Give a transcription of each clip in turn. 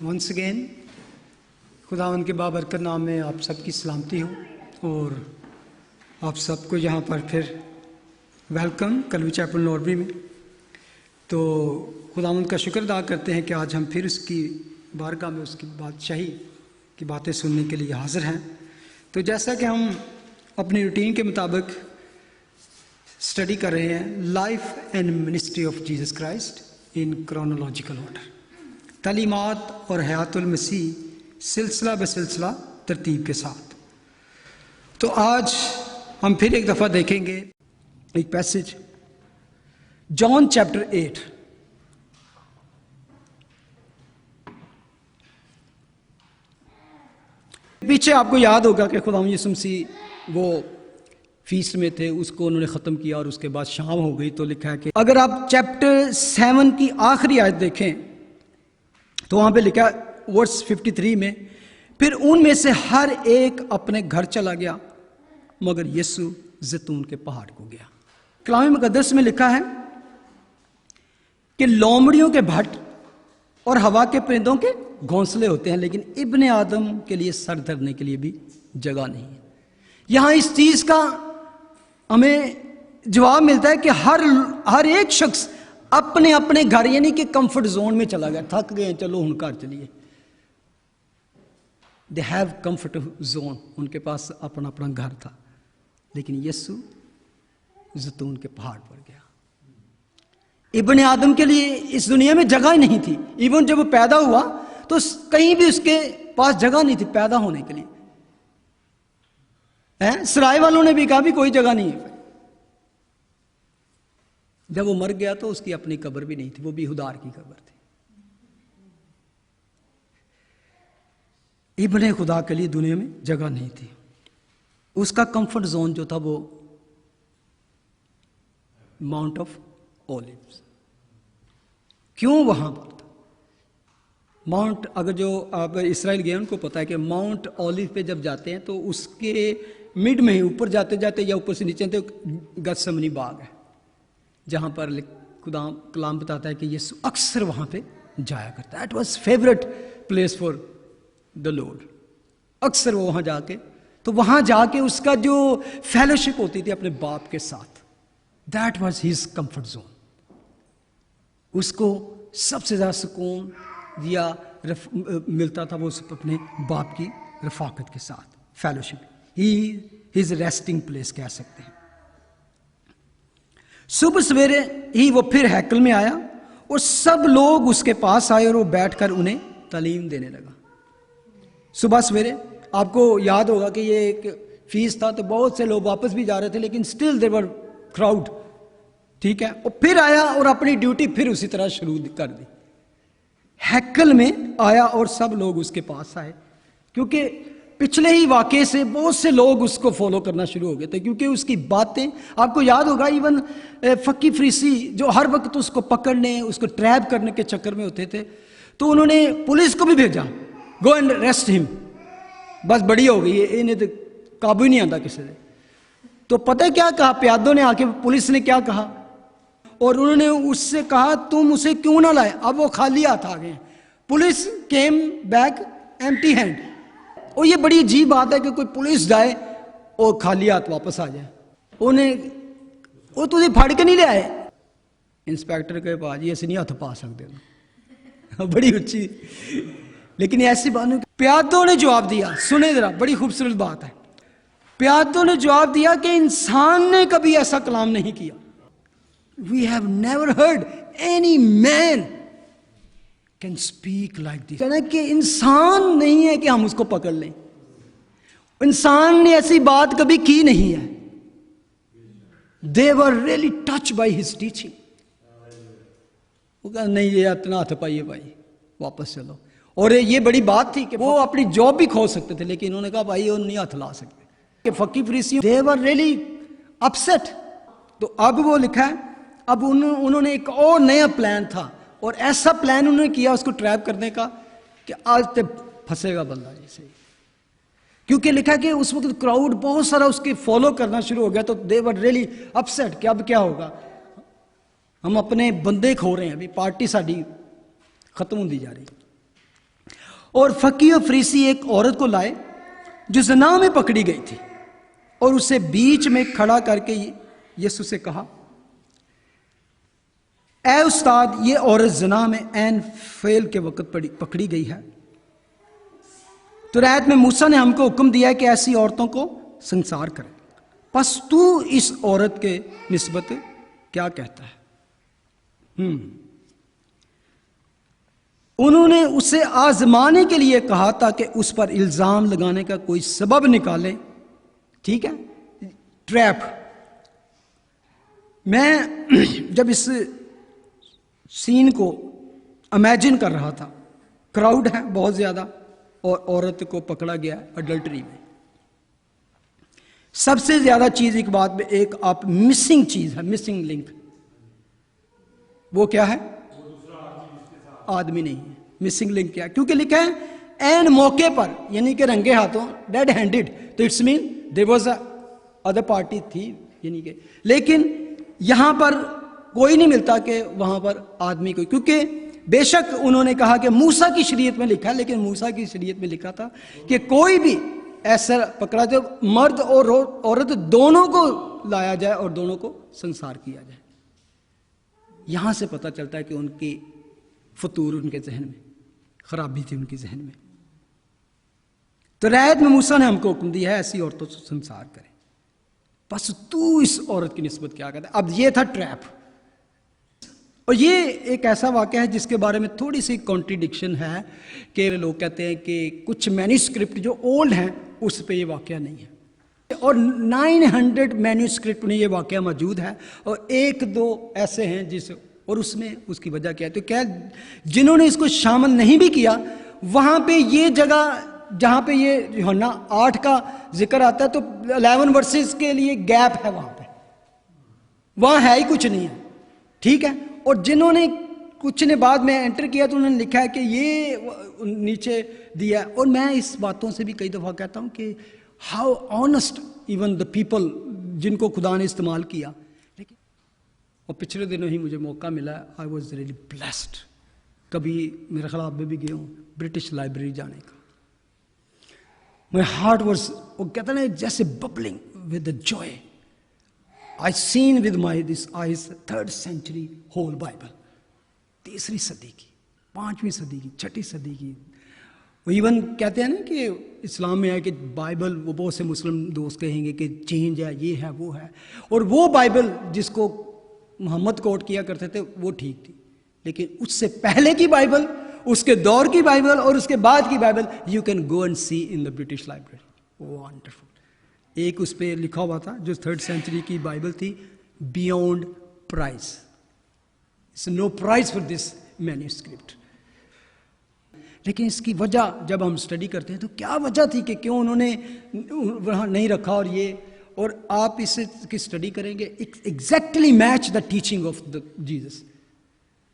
Once again खुदावंद के बाबरकत नाम में आप सबकी सलामती हो और आप सबको यहाँ पर फिर वेलकम कलवी चैपल नॉर्बरी में। तो खुदावंद का शुक्र अदा करते हैं कि आज हम फिर उसकी बारगाह में उसकी बादशाही की बातें सुनने के लिए हाजिर हैं। तो जैसा कि हम अपनी रूटीन के मुताबिक स्टडी कर रहे हैं life and ministry of Jesus Christ in chronological order, तालीमात और हयातुल मसीह सिलसिला बसिलसिला तरतीब के साथ। तो आज हम फिर एक दफ़ा देखेंगे एक पैसेज जॉन चैप्टर 8। पीछे आपको याद होगा कि खुदा यीशु मसीह वो फीस्ट में थे, उसको उन्होंने ख़त्म किया और उसके बाद शाम हो गई। तो लिखा है कि अगर आप चैप्टर 7 की आखिरी आयत देखें तो वहाँ पे लिखा वर्स 53 में, फिर उनमें से हर एक अपने घर चला गया मगर यीशु जैतून के पहाड़ को गया। कलाम मुकद्दस में लिखा है कि लोमड़ियों के भट्ट और हवा के परिंदों के घोंसले होते हैं, लेकिन इब्ने आदम के लिए सर धरने के लिए भी जगह नहीं है। यहां इस चीज का हमें जवाब मिलता है कि हर एक शख्स अपने अपने घर यानी कि कंफर्ट जोन में चला गया। थक गए, चलो हम घर चलिए। दे हैव कंफर्ट जोन, उनके पास अपना अपना घर था। लेकिन यीशु जैतून के पहाड़ पर गया। इब्ने आदम के लिए इस दुनिया में जगह ही नहीं थी। इवन जब वो पैदा हुआ तो कहीं भी उसके पास जगह नहीं थी पैदा होने के लिए। सराय वालों ने भी कहा भी कोई जगह नहीं है। जब वो मर गया तो उसकी अपनी कब्र भी नहीं थी, वो भी हुदार की कब्र थी। इब्ने खुदा के लिए दुनिया में जगह नहीं थी। उसका कंफर्ट जोन जो था वो माउंट ऑफ ओलिव्स। क्यों वहां पर था माउंट? अगर जो आप इसराइल गए उनको पता है कि माउंट ओलिव पे जब जाते हैं तो उसके मिड में ही ऊपर जाते जाते या ऊपर से नीचे तो गत्समनी बाग है, जहां पर खुदा कलाम बताता है कि यीशु अक्सर वहां पे जाया करता है। It was favourite place for the Lord. अक्सर वो वहां जाके तो वहां जाके उसका जो फेलोशिप होती थी अपने बाप के साथ, that was his comfort zone. उसको सबसे ज्यादा सुकून या मिलता था वो अपने बाप की रफाकत के साथ, फेलोशिप। हिज रेस्टिंग प्लेस कह सकते हैं। सुबह सवेरे ही वो फिर हैकल में आया और सब लोग उसके पास आए और वो बैठकर उन्हें तालीम देने लगा। सुबह सवेरे आपको याद होगा कि ये एक फीस था तो बहुत से लोग वापस भी जा रहे थे, लेकिन स्टिल देयर वर क्राउड। ठीक है, और फिर आया और अपनी ड्यूटी फिर उसी तरह शुरू कर दी। हैकल में आया और सब लोग उसके पास आए, क्योंकि पिछले ही वाकये से बहुत से लोग उसको फॉलो करना शुरू हो गए थे, क्योंकि उसकी बातें आपको याद होगा। इवन फकी फरीसी जो हर वक्त उसको पकड़ने उसको ट्रैप करने के चक्कर में होते थे, तो उन्होंने पुलिस को भी भेजा, गो एंड अरेस्ट हिम। बस बड़ी हो गई, इन्हें तो काबू ही नहीं आता किसी से। तो पता है क्या कहा प्यादों ने आके? पुलिस ने क्या कहा? और उन्होंने उससे कहा तुम उसे क्यों ना लाए? अब वो खाली हाथ आ गए। Police came back empty hand. और ये बड़ी अजीब बात है कि कोई पुलिस जाए और खाली हाथ वापस आ जाए। वो तुझे फाड़ के नहीं ले आए। इंस्पेक्टर के पास ये ऐसे नहीं हाथ पा सकते। बड़ी अच्छी, लेकिन ऐसी बात प्यादों ने जवाब दिया। सुने जरा, बड़ी खूबसूरत बात है। प्यादों ने जवाब दिया कि इंसान ने कभी ऐसा कलाम नहीं किया। We have never heard any man can speak like this। कहना कि इंसान नहीं है कि हम उसको पकड़ लें। इंसान ने ऐसी बात कभी की नहीं है। They were really touched by his teaching। वो कहा नहीं, ये इतना हाथ पाइए भाई, वापस चलो। और ये बड़ी बात थी कि वो अपनी जॉब भी खो सकते थे, लेकिन उन्होंने कहा भाई वो नहीं हाथ ला सकते। कि फकी फरीसी they were really upset। तो अब वो लिखा है, अब उन्होंने एक और नया प्लान था, और ऐसा प्लान उन्होंने किया उसको ट्रैप करने का कि आज तक फंसेगा बंदा जैसे। क्योंकि लिखा कि उस वक्त क्राउड बहुत सारा उसके फॉलो करना शुरू हो गया। तो दे वर रियली अपसेट कि अब क्या होगा, हम अपने बंदे खो रहे हैं, अभी पार्टी साड़ी खत्म होती जा रही है। और फकीह और फरीसी एक औरत को लाए जो ज़िना में पकड़ी गई थी, और उसे बीच में खड़ा करके यीशु से कहा, ऐ उस्ताद, ये औरत ज़िना में ऐन फेल के वक्त पकड़ी गई है। तो रायत में मूसा ने हमको हुक्म दिया है कि ऐसी औरतों को संसार करें, बस तू इस औरत के निस्बत क्या कहता है? उन्होंने उसे आजमाने के लिए कहा था कि उस पर इल्जाम लगाने का कोई सबब निकालें। ठीक है, ट्रैप। मैं जब इस सीन को इमेजिन कर रहा था, क्राउड है बहुत ज्यादा और औरत को पकड़ा गया अडल्टरी में। सबसे ज्यादा चीज एक बात में एक आप मिसिंग चीज है, मिसिंग लिंक, वो क्या है? आदमी नहीं है। मिसिंग लिंक क्या है? क्योंकि लिखा है एन मौके पर, यानी कि रंगे हाथों, डेड हैंडेड, तो it's mean there was a other party थी, यानी कि, लेकिन यहां पर कोई नहीं मिलता कि वहां पर आदमी कोई, क्योंकि बेशक उन्होंने कहा कि मूसा की शरीयत में लिखा है, लेकिन मूसा की शरीयत में लिखा था कि कोई भी ऐसा पकड़ा जो मर्द और औरत दोनों को लाया जाए और दोनों को संसार किया जाए। यहां से पता चलता है कि उनकी फतूर, उनके जहन में खराबी थी, उनके जहन में। तो रायत में मूसा ने हमको हुक्म दिया है ऐसी औरतों से संसार करें, बस तू इस औरत की निस्बत क्या कहता है? अब ये था ट्रैप। और ये एक ऐसा वाक़या है जिसके बारे में थोड़ी सी कॉन्ट्रडिक्शन है कि लोग कहते हैं कि कुछ मैन्यूस्क्रिप्ट जो ओल्ड हैं उस पे ये वाक़या नहीं है, और 900 मैन्यूस्क्रिप्ट में ये वाक़या मौजूद है, और एक दो ऐसे हैं जिस, और उसमें उसकी वजह क्या है? तो क्या जिन्होंने इसको शामिल नहीं भी किया, वहां पे ये जगह जहां पे ये यूहन्ना 8 का जिक्र आता है तो 11 वर्सेस के लिए गैप है, वहां है ही कुछ नहीं है। ठीक है, और जिन्होंने कुछ ने बाद में एंटर किया तो उन्होंने लिखा है कि ये नीचे दिया। और मैं इस बातों से भी कई दफ़ा कहता हूं कि how honest even the people जिनको खुदा ने इस्तेमाल किया। लेकिन और पिछले दिनों ही मुझे मौका मिला, आई वॉज रियली ब्लेस्ड, कभी मेरे ख्याल आप भी गए हूँ ब्रिटिश लाइब्रेरी जाने का। माई हार्ट वॉज, वो कहते ना जैसे bubbling with the joy. I seen with my this eyes 3rd century whole Bible, 3री सदी की, 5वीं सदी की, 6ठी सदी की। वो इवन कहते हैं ना कि इस्लाम में है कि बाइबल, वो बहुत से मुस्लिम दोस्त कहेंगे कि चेंज है, ये है, वो है, और वो बाइबल जिसको मोहम्मद कोट किया करते थे वो ठीक थी, लेकिन उससे पहले की बाइबल, उसके दौर की बाइबल और उसके बाद की Bible, you can go and see in the British library. Wonderful. एक उस पर लिखा हुआ था जो 3rd century की बाइबल थी, beyond price, it's no price for this manuscript. लेकिन इसकी वजह जब हम स्टडी करते हैं तो क्या वजह थी कि क्यों उन्होंने वहाँ नहीं रखा, और ये, और आप इसे की स्टडी करेंगे, exactly match the teaching of the Jesus.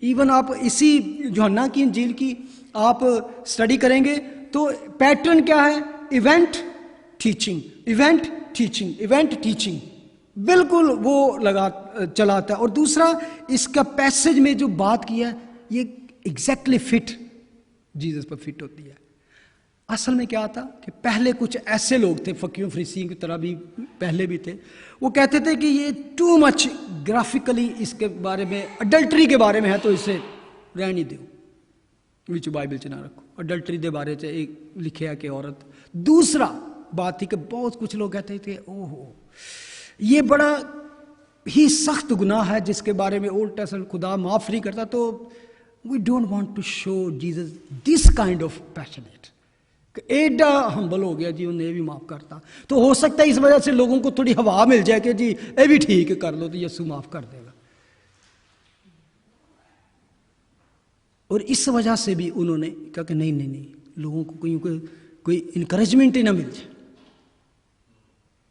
Even आप इसी यूहन्ना की इंजील की आप स्टडी करेंगे तो पैटर्न क्या है? Event teaching, event teaching, event teaching, बिल्कुल वो लगा चलाता है। और दूसरा, इसका पैसेज में जो बात किया ये एग्जैक्टली फिट जीसस पर फिट होती है। असल में क्या था कि पहले कुछ ऐसे लोग थे, फकीरों फरीसियों की तरह भी पहले भी थे, वो कहते थे कि ये टू मच ग्राफिकली इसके बारे में, अडल्टरी के बारे में है तो इसे रहने दो, विच बाइबल च ना रखो। अडल्टरी के बारे च एक लिखे कि औरत। दूसरा बात थी कि बहुत कुछ लोग कहते थे ओहो ये बड़ा ही सख्त गुनाह है जिसके बारे में ओल्ड टेस्टमेंट खुदा माफ नहीं करता, तो we don't want to show Jesus this kind of passionate. एडा हम्बल हो गया जी, उन्हें भी माफ करता। तो हो सकता है इस वजह से लोगों को थोड़ी हवा मिल जाए कि जी ये भी ठीक कर लो तो यीशु माफ कर देगा, और इस वजह से भी उन्होंने कहा कि नहीं नहीं नहीं, लोगों को कोई इनकरेजमेंट ही ना मिल जाए,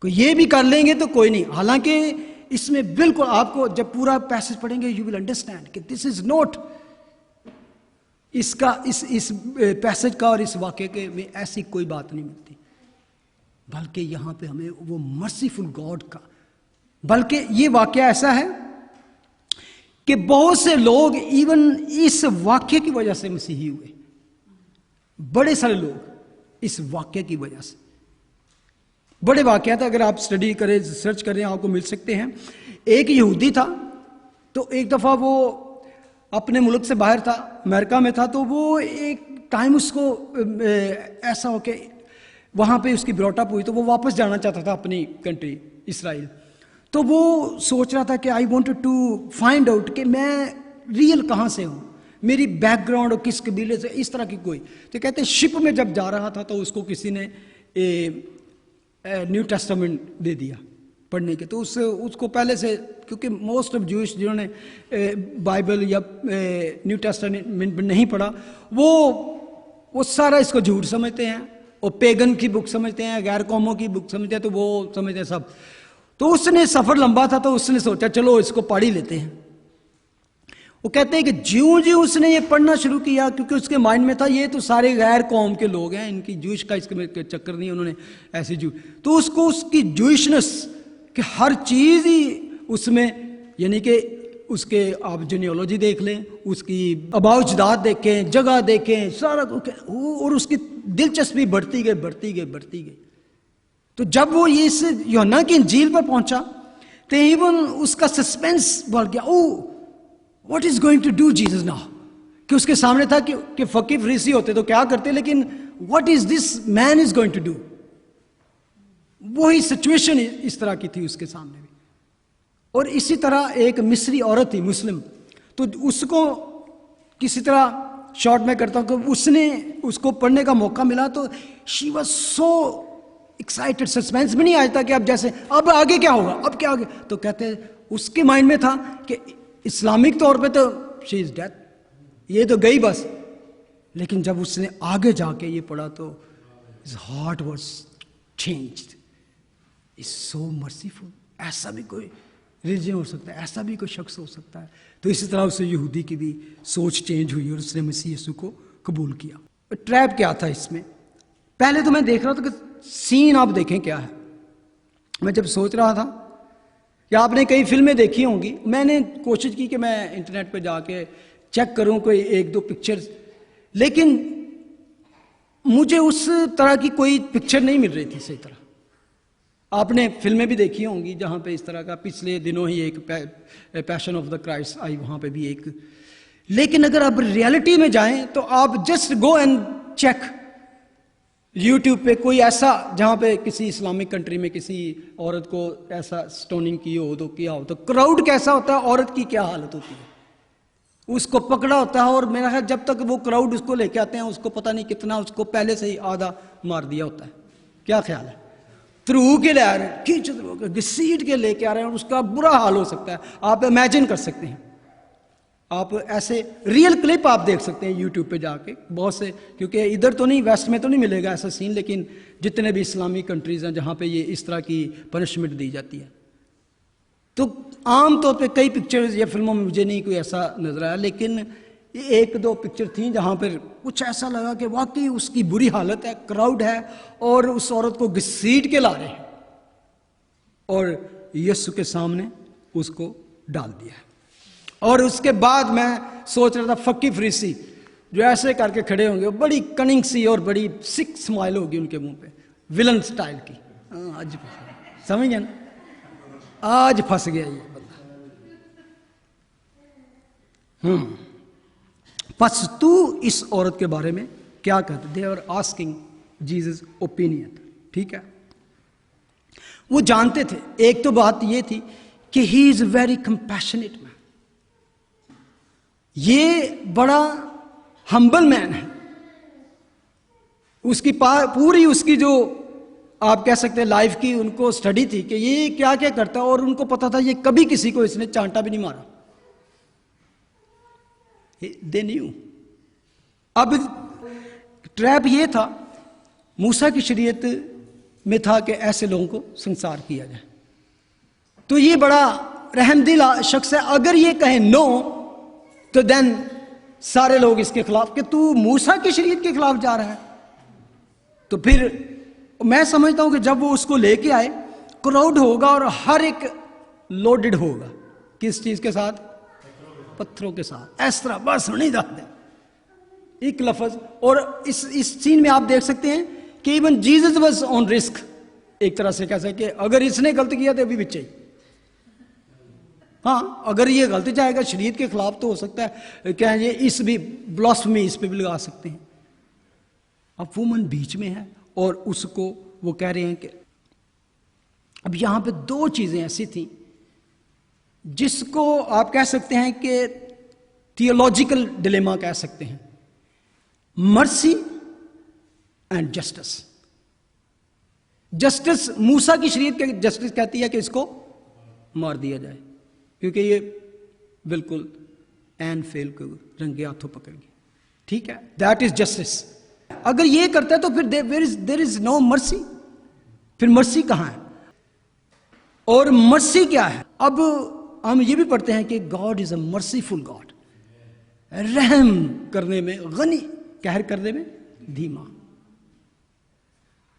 कोई ये भी कर लेंगे तो कोई नहीं। हालांकि इसमें बिल्कुल आपको जब पूरा पैसेज पढ़ेंगे यू विल अंडरस्टैंड कि दिस इज नॉट, इसका इस पैसेज का और इस वाक्य के में ऐसी कोई बात नहीं मिलती, बल्कि यहां पे हमें वो मर्सीफुल गॉड का, बल्कि ये वाक्य ऐसा है कि बहुत से लोग इवन इस वाक्य की वजह से मसीही हुए। बड़े सारे लोग इस वाक्य की वजह से, बड़े वाक्यात अगर आप स्टडी करें, सर्च करें, आपको मिल सकते हैं। एक यहूदी था, तो एक दफ़ा वो अपने मुल्क से बाहर था, अमेरिका में था, तो वो एक टाइम उसको ऐसा हो के वहाँ पे उसकी ब्रॉटअप हुई, तो वो वापस जाना चाहता था अपनी कंट्री इसराइल। तो वो सोच रहा था कि I wanted to find out कि मैं रियल कहाँ से हूँ, मेरी बैकग्राउंड और किस कबीले से, इस तरह की कोई। तो कहते शिप में जब जा रहा था तो उसको किसी ने न्यू टेस्टामेंट दे दिया पढ़ने के। तो उसको पहले से, क्योंकि मोस्ट ऑफ जूइश जिन्होंने बाइबल या न्यू टेस्टामेंट नहीं पढ़ा, वो सारा इसको झूठ समझते हैं, और पेगन की बुक समझते हैं, गैर कौमों की बुक समझते हैं, तो वो समझते हैं सब। तो उसने सफ़र लंबा था, तो उसने सोचा चलो इसको पढ़ ही लेते हैं। वो कहते हैं कि ज्यों ज्यों उसने ये पढ़ना शुरू किया, क्योंकि उसके माइंड में था ये तो सारे गैर कौम के लोग हैं, इनकी जूइश का इसके चक्कर नहीं, उन्होंने ऐसी जू, तो उसको उसकी जूइशनेस कि हर चीज़ ही उसमें, यानी कि उसके आप जीनियोलॉजी देख लें, उसकी अबाउजदाद देखें, जगह देखें, सारा, और उसकी दिलचस्पी बढ़ती गई। तो जब वो इस यूहन्ना की इंजील पर पहुंचा, तो इवन उसका सस्पेंस बढ़ गया। Oh what is going to do Jesus now, कि उसके सामने था कि फकीर फरीसी होते तो क्या करते, लेकिन what is this man is going to do. वही सिचुएशन इस तरह की थी उसके सामने भी। और इसी तरह एक मिस्री औरत थी, मुस्लिम, तो उसको किसी तरह शॉर्ट में करता हूं कि उसने उसको पढ़ने का मौका मिला, तो she was so excited, suspense भी नहीं आया था कि अब जैसे अब आगे क्या होगा, अब क्या आगे। तो कहते उसके माइंड में था कि इस्लामिक तौर पे तो शी इज डेथ, ये तो गई बस। लेकिन जब उसने आगे जाके ये पढ़ा तो his heart was changed, is so merciful. ऐसा भी कोई रिलीजन हो सकता है, ऐसा भी कोई शख्स हो सकता है। तो इसी तरह उसे यहूदी की भी सोच चेंज हुई और उसने मसीह यीशु को कबूल किया। ट्रैप क्या था इसमें, पहले तो मैं देख रहा था कि सीन आप देखें क्या है। मैं जब सोच रहा था, या आपने कई फिल्में देखी होंगी, मैंने कोशिश की कि मैं इंटरनेट पर जाके चेक करूं कोई एक दो पिक्चर्स, लेकिन मुझे उस तरह की कोई पिक्चर नहीं मिल रही थी सही तरह। आपने फिल्में भी देखी होंगी जहाँ पे इस तरह का, पिछले दिनों ही एक पैशन ऑफ द क्राइस्ट आई, वहाँ पे भी एक। लेकिन अगर आप रियलिटी में जाएं तो आप just go and check YouTube पे कोई ऐसा जहाँ पे किसी इस्लामिक कंट्री में किसी औरत को ऐसा स्टोनिंग की हो तो किया हो, तो क्राउड कैसा होता है, औरत की क्या हालत होती है, उसको पकड़ा होता है। और मेरा ख्याल जब तक वो क्राउड उसको लेके आते हैं, उसको पता नहीं कितना, उसको पहले से ही आधा मार दिया होता है। क्या ख्याल है, थ्रू के ले आ रहे हैं, खींच घसीट के लेके आ रहे हैं, और उसका बुरा हाल हो सकता है। आप इमेजिन कर सकते हैं, आप ऐसे रियल क्लिप आप देख सकते हैं यूट्यूब पे जाके बहुत से, क्योंकि इधर तो नहीं, वेस्ट में तो नहीं मिलेगा ऐसा सीन, लेकिन जितने भी इस्लामिक कंट्रीज हैं जहाँ पे ये इस तरह की पनिशमेंट दी जाती है। तो आम तौर पे कई पिक्चर्स या फिल्मों में मुझे नहीं कोई ऐसा नजर आया, लेकिन एक दो पिक्चर थी जहाँ पर कुछ ऐसा लगा कि वाकई उसकी बुरी हालत है, क्राउड है, और उस औरत को घसीट के ला रहे हैं और यीशु के सामने उसको डाल दिया है। और उसके बाद मैं सोच रहा था फकी फरीसी जो ऐसे करके खड़े होंगे, बड़ी कनिंग सी और बड़ी सिक स्माइल होगी उनके मुंह पे, विलन स्टाइल की। आज समझ गया ना, आज फंस गया ये बंदा। बस तू इस औरत के बारे में क्या कहते, they are asking Jesus opinion, ठीक है। वो जानते थे, एक तो बात ये थी कि he is very compassionate man, ये बड़ा हम्बल मैन है। उसकी पूरी उसकी जो आप कह सकते हैं लाइफ की उनको स्टडी थी कि ये क्या क्या करता है, और उनको पता था ये कभी किसी को इसने चांटा भी नहीं मारा। They knew. अब ट्रैप ये था, मूसा की शरीयत में था कि ऐसे लोगों को संसार किया जाए। तो ये बड़ा रहमदिल शख्स है, अगर ये कहे नो तो देन सारे लोग इसके खिलाफ कि तू मूसा की शरीयत के खिलाफ जा रहा है। तो फिर मैं समझता हूं कि जब वो उसको लेके आए, क्राउड होगा और हर एक लोडेड होगा, किस चीज के साथ, पत्थरों के साथ, इस तरह बस नहीं जाते। एक लफ्ज। और इस सीन में आप देख सकते हैं कि even Jesus was on risk, एक तरह से कह सकते कि अगर इसने गलत किया तो अभी बच्चे ही, हाँ अगर ये गलत जाएगा शरीयत के खिलाफ तो हो सकता है क्या ये इस भी ब्लास्फेमी इस पे भी लगा सकते हैं। अब वुमन बीच में है और उसको वो कह रहे हैं कि अब यहां पे दो चीजें ऐसी थी जिसको आप कह सकते हैं कि थियोलॉजिकल डिलेमा कह सकते हैं, मर्सी एंड जस्टिस। जस्टिस मूसा की शरीयत के जस्टिस कहती है कि इसको मार दिया जाए क्योंकि ये बिल्कुल एन फेल को रंगे हाथों पकड़ गया, ठीक है, दैट इज जस्टिस। अगर ये करता है तो फिर देयर इज नो मर्सी, फिर मर्सी कहां है? और मर्सी क्या है? अब हम ये भी पढ़ते हैं कि God is a merciful God, रहम करने में गनी, कहर करने में धीमा।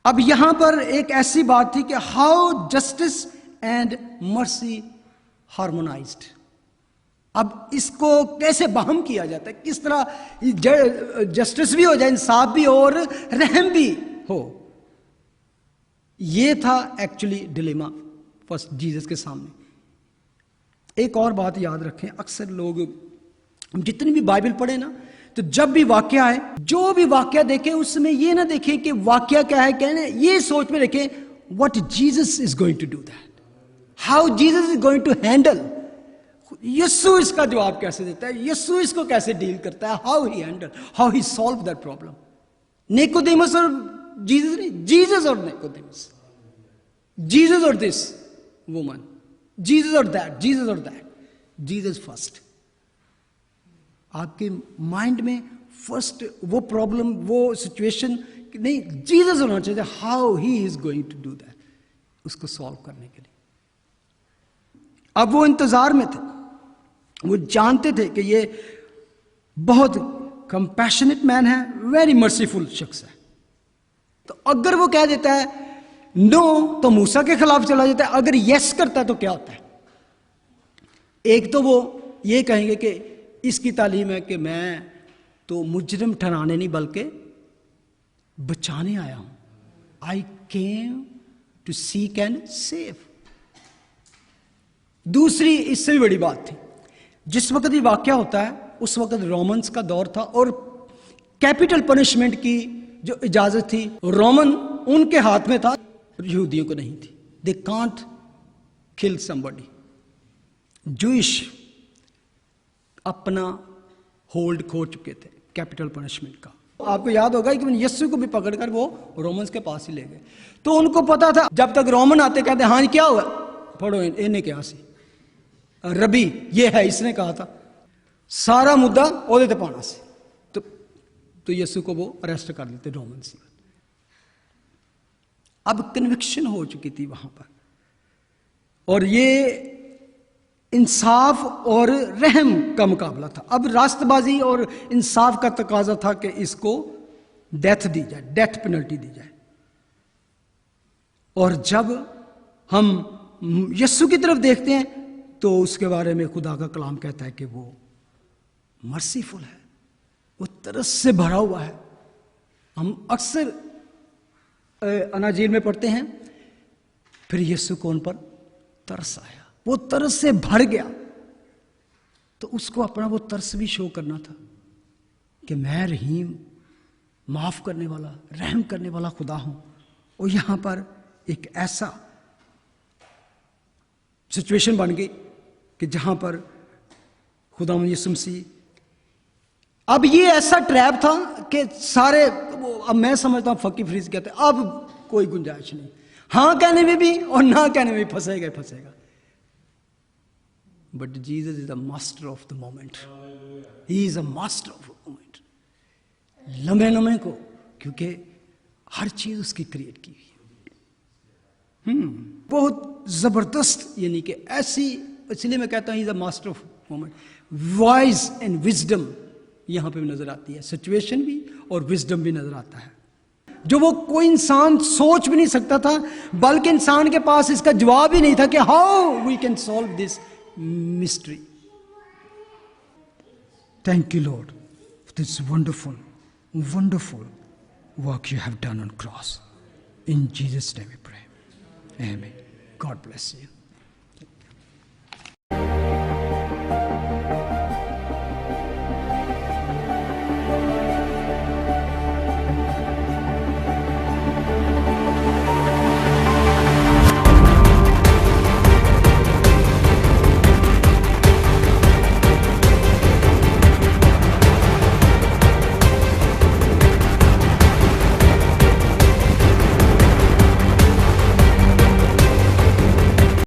अब यहां पर एक ऐसी बात थी कि how justice and mercy harmonised. अब इसको कैसे बहम किया जाता है, किस तरह जस्टिस भी हो जाए, इंसाफ भी हो और रहम भी हो। यह था एक्चुअली डिलेमा फर्स्ट जीसस के सामने। एक और बात याद रखें, अक्सर लोग हम जितनी भी बाइबल पढ़े ना तो जब भी वाक्य आए, जो भी वाक्य देखें उसमें ये ना देखें कि वाक्य क्या है, कहने ये सोच में रखें what Jesus is going to do that, how Jesus is going to handle. यीशु इसका जवाब कैसे देता है, यीशु इसको कैसे डील करता है, how he handle, how he solve that problem. Nicodemus और जीसस नहीं, जीसस और निकोदेमस, जीसस और दिस वुमन, जीसस और दैट, जीसस और दैट, जीसस फर्स्ट। आपके माइंड में फर्स्ट वो प्रॉब्लम, वो सिचुएशन नहीं, जीसस होना चाहिए, how he is going to do that, उसको सॉल्व करने के लिए। अब वो इंतजार में थे, वो जानते थे कि ये बहुत कंपैशनेट मैन है, वेरी मर्सीफुल शख्स है। तो अगर वो कह देता है नो तो मूसा के खिलाफ चला जाता है, अगर यस करता है तो क्या होता है? एक तो वो ये कहेंगे कि इसकी तालीम है कि मैं तो मुजरिम ठहराने नहीं बल्कि बचाने आया हूं, I came to seek and save. दूसरी इससे भी बड़ी बात थी, जिस वक्त ये वाकया होता है उस वक्त रोमन्स का दौर था और कैपिटल पनिशमेंट की जो इजाजत थी रोमन उनके हाथ में था, यहूदियों को नहीं थी। They can't kill somebody. Jewish अपना होल्ड खो चुके थे कैपिटल पनिशमेंट का। आपको याद होगा कि यीशु को भी पकड़कर वो रोमन्स के पास ही ले गए। तो उनको पता था, जब तक रोमन आते कहते हाँ क्या हुआ, पढ़ो इन्हें क्या सी रबी ये है, इसने कहा था, सारा मुद्दा ओदे ते पाना से। तो यीशु को वो अरेस्ट कर लेते रोमन से। अब कन्विक्शन हो चुकी थी वहां पर, और ये इंसाफ और रहम का मुकाबला था। अब रास्तबाजी और इंसाफ का तकाजा था कि इसको डेथ दी जाए, डेथ पेनल्टी दी जाए। और जब हम यीशु की तरफ देखते हैं तो उसके बारे में खुदा का कलाम कहता है कि वो मर्सीफुल है, वो तरस से भरा हुआ है। हम अक्सर अनाजील में पढ़ते हैं, फिर यीशु को उन पर तरस आया, वो तरस से भर गया। तो उसको अपना वो तरस भी शो करना था कि मैं रहीम, माफ करने वाला, रहम करने वाला खुदा हूं। और यहां पर एक ऐसा सिचुएशन बन गई कि जहां पर खुदा यीशु मसीह, अब ये ऐसा ट्रैप था कि सारे, अब मैं समझता हूं फकी फ्रीज कहते हैं, अब कोई गुंजाइश नहीं, हां कहने में भी और ना कहने में भी फंसेगा फंसेगा। But Jesus is the master of the moment, he is a master of the moment, लम्हे लम्हे को, क्योंकि हर चीज उसकी क्रिएट की हुई है। बहुत जबरदस्त, यानी कि ऐसी, इसलिए मैं कहता हूं is a master of moment. Wise and wisdom यहां पे भी नजर आती है, सिचुएशन भी और विजडम भी नजर आता है, जो वो कोई इंसान सोच भी नहीं सकता था, बल्कि इंसान के पास इसका जवाब ही नहीं था कि how we can solve this mystery. Thank you Lord, this wonderful wonderful work you have done on cross. In Jesus' name we pray. Amen. God bless you.